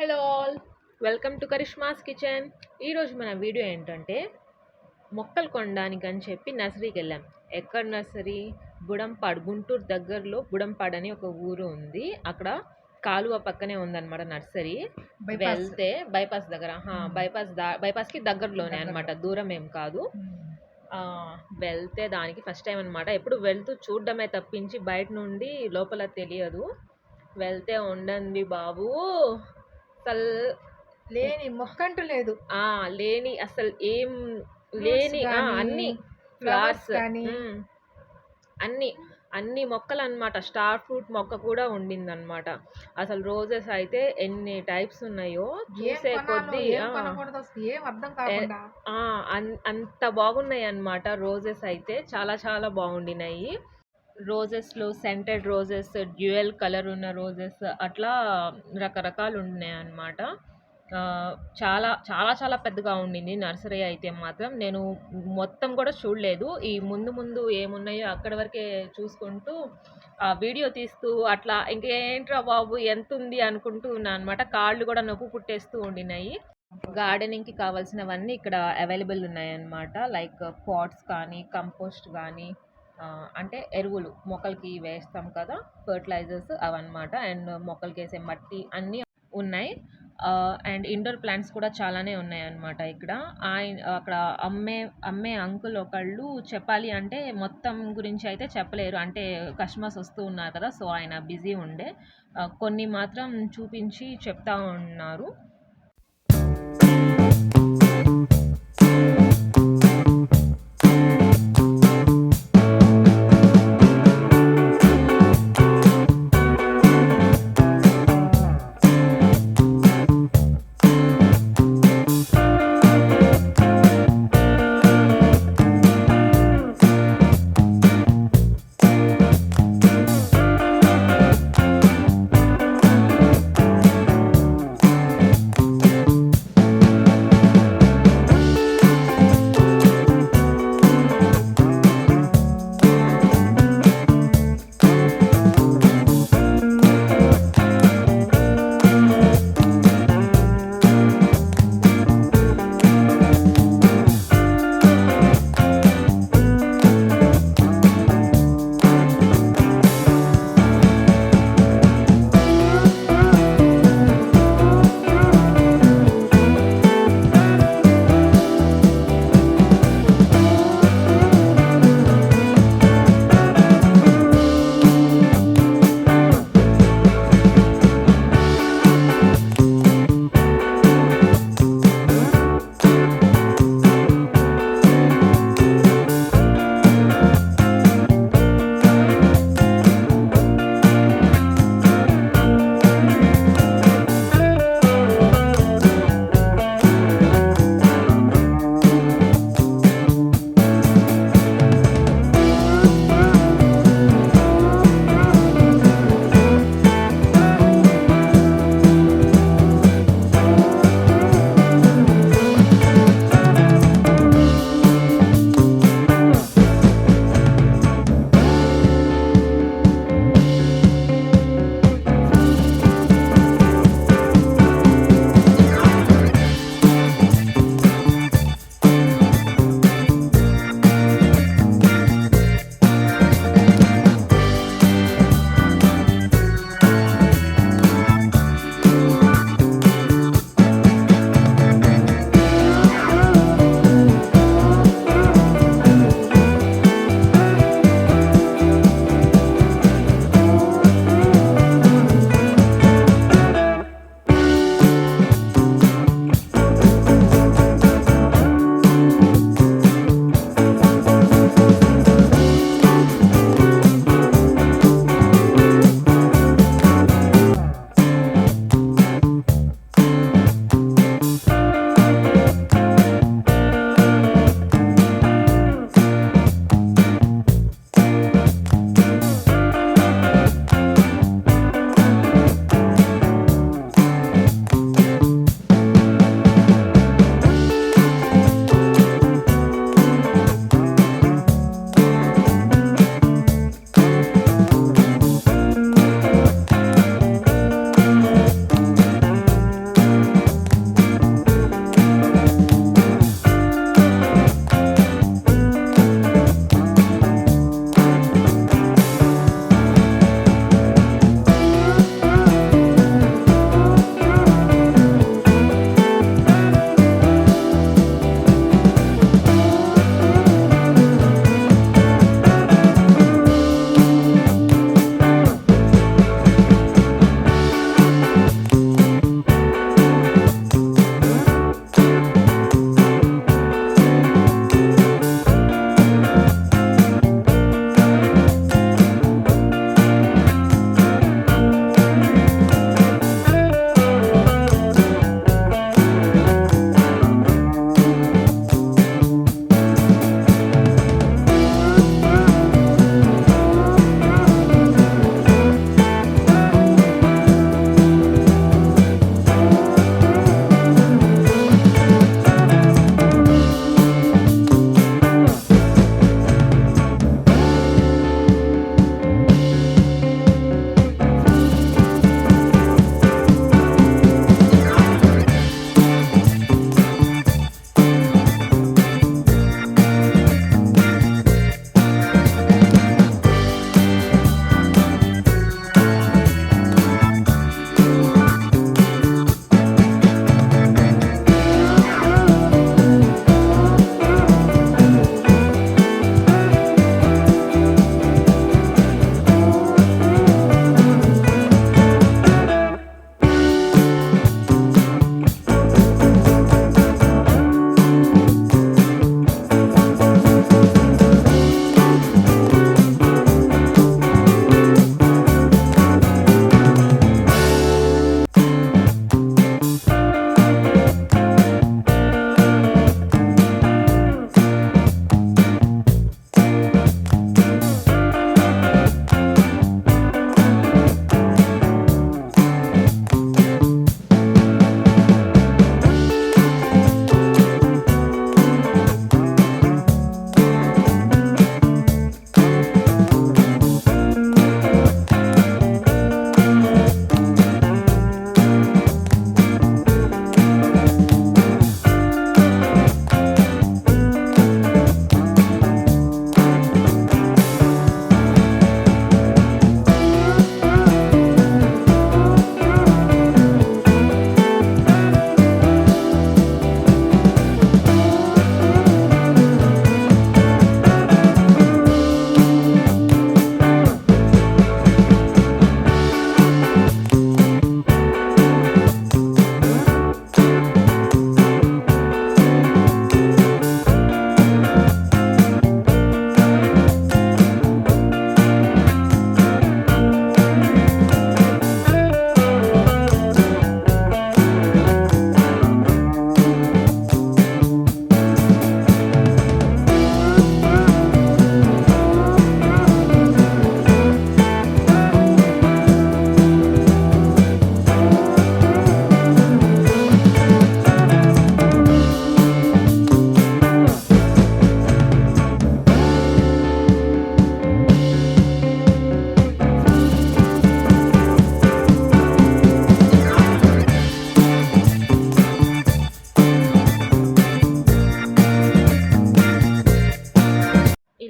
Hello all, welcome to Karishma's kitchen. ఈరోజు మన video ఏంటంటే మొక్కలు కొనడానికి అని చెప్పి నర్సరీకి వెళ్ళాం. ఎక్కడ నర్సరీ? బుడంపాడు, గుంటూరు దగ్గరలో బుడంపాడు అని ఒక ఊరు ఉంది. అక్కడ కాలువ పక్కనే ఉందన్నమాట నర్సరీ. వెళ్తే బైపాస్ దగ్గర, బైపాస్కి దగ్గరలోనే అనమాట, దూరం ఏం కాదు. వెళ్తే దానికి ఫస్ట్ టైం అనమాట. ఎప్పుడు వెళ్తూ చూడడమే తప్పించి బయట నుండి లోపల తెలియదు. వెళ్తే ఉండండి బాబు, అసలు లేని మొక్కంటూ లేదు. లేని అసలు ఏం లేని అన్ని ఫ్లవర్స్ కానీ అన్ని అన్ని మొక్కలు అనమాట. స్టార్ ఫ్రూట్ మొక్క కూడా ఉండిందనమాట. అసలు రోజెస్ అయితే ఎన్ని టైప్స్ ఉన్నాయో చూసే కొద్దీ అంత బాగున్నాయి అనమాట. రోజెస్ అయితే చాలా చాలా బాగుండినాయి. రోజెస్లో సెంటెడ్ రోజెస్, డ్యూయల్ కలర్ ఉన్న రోజెస్, అట్లా రకరకాలు ఉన్నాయి అన్నమాట. చాలా చాలా చాలా పెద్దగా ఉండింది నర్సరీ అయితే మాత్రం. నేను మొత్తం కూడా చూడలేదు. ఈ ముందు ముందు ఏమున్నాయో అక్కడి వరకే చూసుకుంటూ వీడియో తీస్తూ అట్లా ఇంకేంట్రా బాబు ఎంత ఉంది అనుకుంటూ ఉన్నా అనమాట. కాళ్ళు కూడా నొప్పి పుట్టేస్తూ ఉండినాయి. గార్డెనింగ్కి కావాల్సినవన్నీ ఇక్కడ అవైలబుల్ ఉన్నాయన్నమాట. లైక్ పాట్స్ కానీ, కంపోస్ట్ కానీ, అంటే ఎరువులు మొక్కలకి వేస్తాం కదా, ఫర్టిలైజర్స్ అవన్నమాట. అండ్ మొక్కలకి వేసే మట్టి అన్నీ ఉన్నాయి. అండ్ ఇండోర్ ప్లాంట్స్ కూడా చాలానే ఉన్నాయన్నమాట ఇక్కడ. అక్కడ అమ్మే అంకుల్ ఒకళ్ళు చెప్పాలి అంటే మొత్తం గురించి అయితే చెప్పలేరు, అంటే కస్టమర్స్ వస్తూ ఉన్నారు కదా, సో ఆయన బిజీ ఉండే. కొన్ని మాత్రం చూపించి చెప్తా ఉన్నారు.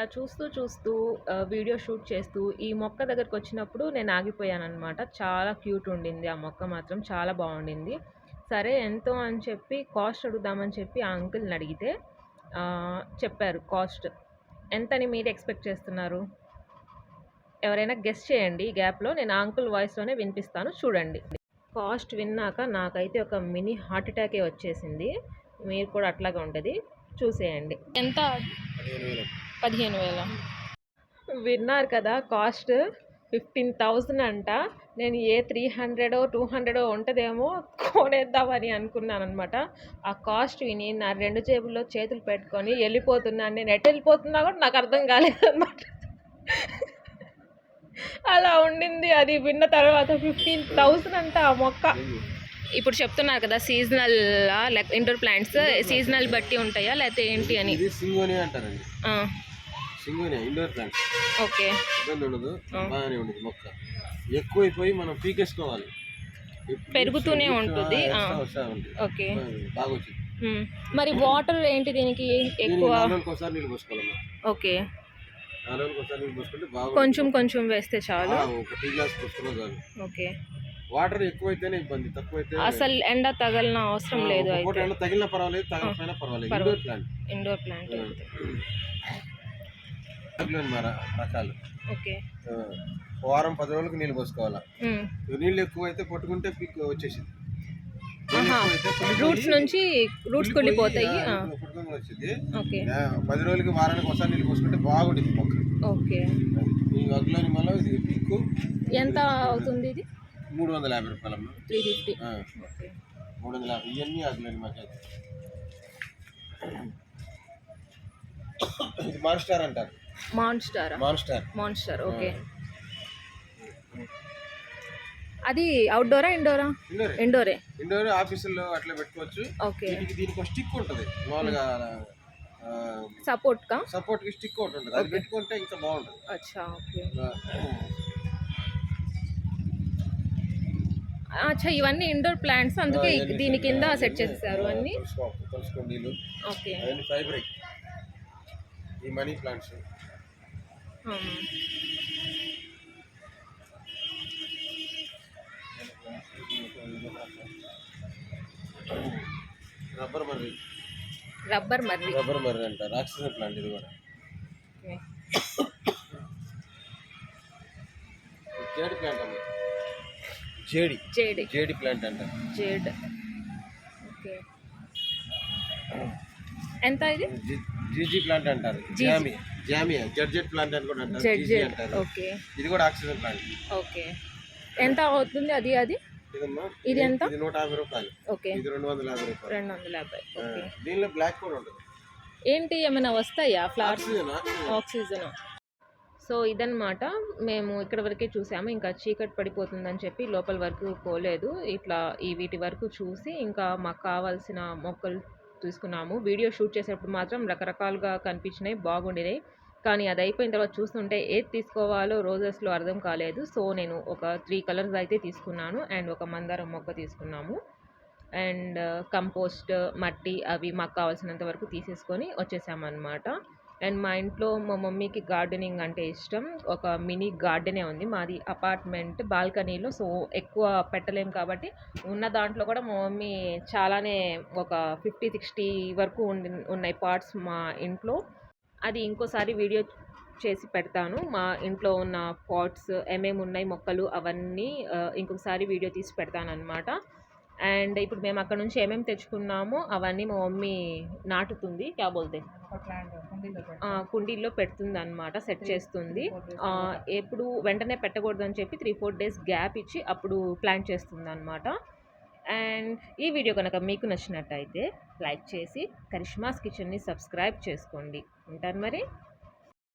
ఇలా చూస్తూ చూస్తూ వీడియో షూట్ చేస్తూ ఈ మొక్క దగ్గరికి వచ్చినప్పుడు నేను ఆగిపోయాననమాట. చాలా క్యూట్ ఉండింది ఆ మొక్క మాత్రం చాలా బాగుండింది. సరే ఎంతో అని చెప్పి కాస్ట్ అడుగుదామని చెప్పి ఆ అంకుల్ని అడిగితే చెప్పారు కాస్ట్. ఎంతని మీరు ఎక్స్పెక్ట్ చేస్తున్నారు? ఎవరైనా గెస్ చేయండి. ఈ గ్యాప్లో నేను ఆ అంకుల్ వాయిస్లోనే వినిపిస్తాను, చూడండి. కాస్ట్ విన్నాక నాకైతే ఒక మినీ హార్ట్ అటాకే వచ్చేసింది. మీరు కూడా అట్లాగే ఉంటుంది, చూసేయండి. ఎంత? 15,000. విన్నారు కదా, కాస్ట్ 15,000 అంట. నేను ఏ 300 200 ఉంటుందేమో కొనేద్దామని అనుకున్నాను అనమాట. ఆ కాస్ట్ విని నా 2 జేబుల్లో చేతులు పెట్టుకొని వెళ్ళిపోతున్నాను. నేను ఎటు వెళ్ళిపోతున్నా కూడా నాకు అర్థం కాలేదన్నమాట. అలా ఉండింది. అది విన్న తర్వాత 15,000 అంట ఆ మొక్క. ఇప్పుడు చెప్తున్నారు కదా seasonal like indoor plants seasonal బట్టి ఉంటాయా లేకపోతే ఏంటి అని? సింగోనియా అంటారండి. Syngonium indoor plants. ఓకే. ఇబ్బంది ఉండదు, బాగానే ఉండదు మొక్క. ఎక్కువైపోయి మనం పీకేసుకోవాలి, పెరుగుతూనే ఉంటుంది. ఓకే, బాగా వచ్చింది. మరి వాటర్ ఏంటి దీనికి ఎక్కువ? ఒకసారి నీళ్ళు పోసుకోవాలి. ఓకే, ఒకసారి నీళ్ళు పోసుకుంటే బాగా కొంచెం కొంచెం వేస్తే చాలు. ఒక టీ గ్లాస్ పోసుకున్నా చాలు. ఓకే. వాటర్ ఎక్కువైతేనే ఇబ్బంది, తక్కువైతే అసలు ఎండ తగలన అవసరం లేదు. అయితే ఎండ తగిలినా పర్వాలేదు, తగలపోయినా పర్వాలేదు. Indoor plant. ఇండోర్ ప్లాంట్ రకాలు. ఓకే. వారం 10 రోజులకు నీళ్ళు పోసుకోవాలా. నీళ్ళు ఎక్కువ అయితే పట్టుకుంటే పిక్ వచ్చేసింది. రూట్స్ నుంచి రూట్స్ కుళ్ళిపోతాయి. వచ్చింది. 10 రోజులకి వారానికి ఒకసారి నీళ్ళు పోసుకుంటే బాగుంటుంది మొక్క. ఓకే. ఈ అగ్లోని మళ్ళీ ఇది పిక్ ఎంత అవుతుంది? ఇది 350 రూపాయలమ్మా. 350. 350. ఇవన్నీ అగ్లోని మాకైతే. ఇది మాన్స్టార్ అంటారు. మాన్స్టార్. ఓకే. అది అవుట్డోరా ఇండోరా? ఇండోరే. ఇండోర్ ఆఫీసుల్లో అట్లా పెట్టుకోవచ్చు. ఓకే. దీనికి ఒక స్టిక్ ఉంటుంది మామూలుగా, సపోర్ట్ కి స్టిక్ ఒకటి ఉంటుంది, అది పెట్టుకుంటే ఇంకా బాగుంటుంది. అచ్చా. ఓకే. అచ్చా, ఇవన్నీ ఇండోర్ ప్లాంట్స్, అందుకే దీని కింద సెట్ చేసేసారు అన్ని. తులసికొండీలు. ఓకే. ఫైబ్రిక్. ఈ మనీ ప్లాంట్స్. రబ్బర్ మర్రి అంటారు. ఆక్సిజన్ ప్లాంట్ ఇది కూడా. జేడి ప్లాంట్ అమ్మ. జేడి ప్లాంట్ అంటారు. ఓకే. ఎంత ఇది? జీజీ ప్లాంట్ అంటారు. జామియా జడ్జెట్ ప్లాంట్ అని కూడా అంటారు. జీజీ అంటారు. ఓకే. ఇది కూడా ఆక్సిజన్ ప్లాంట్. ఓకే. ఎంత అవుతుంది అది? ఇది ఎంత? ఇది 150 రూపాయలు. ఓకే. ఇది 250 రూపాయలు. 250. ఓకే. దీనిలో బ్లాక్ కూడా ఉంటుంది. ఏంటి, ఏమైనా వస్తాయా ఫ్లవర్స్? ఆక్సిజన్. సో ఇదన్నమాట, మేము ఇక్కడ వరకే చూసాము. ఇంకా చీకటి పడిపోతుందని చెప్పి లోపల వరకు పోలేదు. ఇట్లా వీటి వరకు చూసి ఇంకా మాకు కావాల్సిన మొక్కలు తీసుకున్నాము. వీడియో షూట్ చేసేటప్పుడు మాత్రం రకరకాలుగా కనిపించినాయి, బాగుండినాయి. కానీ అది అయిపోయిన తర్వాత చూస్తుంటే ఏది తీసుకోవాలో రోజెస్లో అర్థం కాలేదు. సో నేను ఒక 3 కలర్స్ అయితే తీసుకున్నాను అండ్ ఒక మందారం మొక్క తీసుకున్నాము. అండ్ కంపోస్ట్, మట్టి అవి మాకు కావాల్సినంత వరకు తీసేసుకొని వచ్చేసామన్నమాట. అండ్ మా ఇంట్లో మా మమ్మీకి గార్డెనింగ్ అంటే ఇష్టం. ఒక మినీ గార్డెనే ఉంది మాది, అపార్ట్మెంట్ బాల్కనీలో. సో ఎక్కువ పెట్టలేం కాబట్టి ఉన్న దాంట్లో కూడా మా మమ్మీ చాలానే ఒక 50-60 వరకు ఉన్నాయి పాట్స్ మా ఇంట్లో. అది ఇంకోసారి వీడియో చేసి పెడతాను. మా ఇంట్లో ఉన్న పాట్స్ ఏమేమి ఉన్నాయి మొక్కలు అవన్నీ ఇంకొకసారి వీడియో తీసి పెడతాను అనమాట. అండ్ ఇప్పుడు మేము అక్కడ నుంచి ఏమేమి తెచ్చుకున్నామో అవన్నీ మా మమ్మీ నాటుతుంది, కుండీల్లో పెడుతుంది అనమాట, సెట్ చేస్తుంది. ఎప్పుడు వెంటనే పెట్టకూడదని చెప్పి 3-4 డేస్ గ్యాప్ ఇచ్చి అప్పుడు ప్లాంట్ చేస్తుంది అనమాట. అండ్ ఈ వీడియో కనుక మీకు నచ్చినట్టయితే లైక్ చేసి కరిష్మాస్ కిచెన్ని సబ్స్క్రైబ్ చేసుకోండి. ఉంటాను మరి.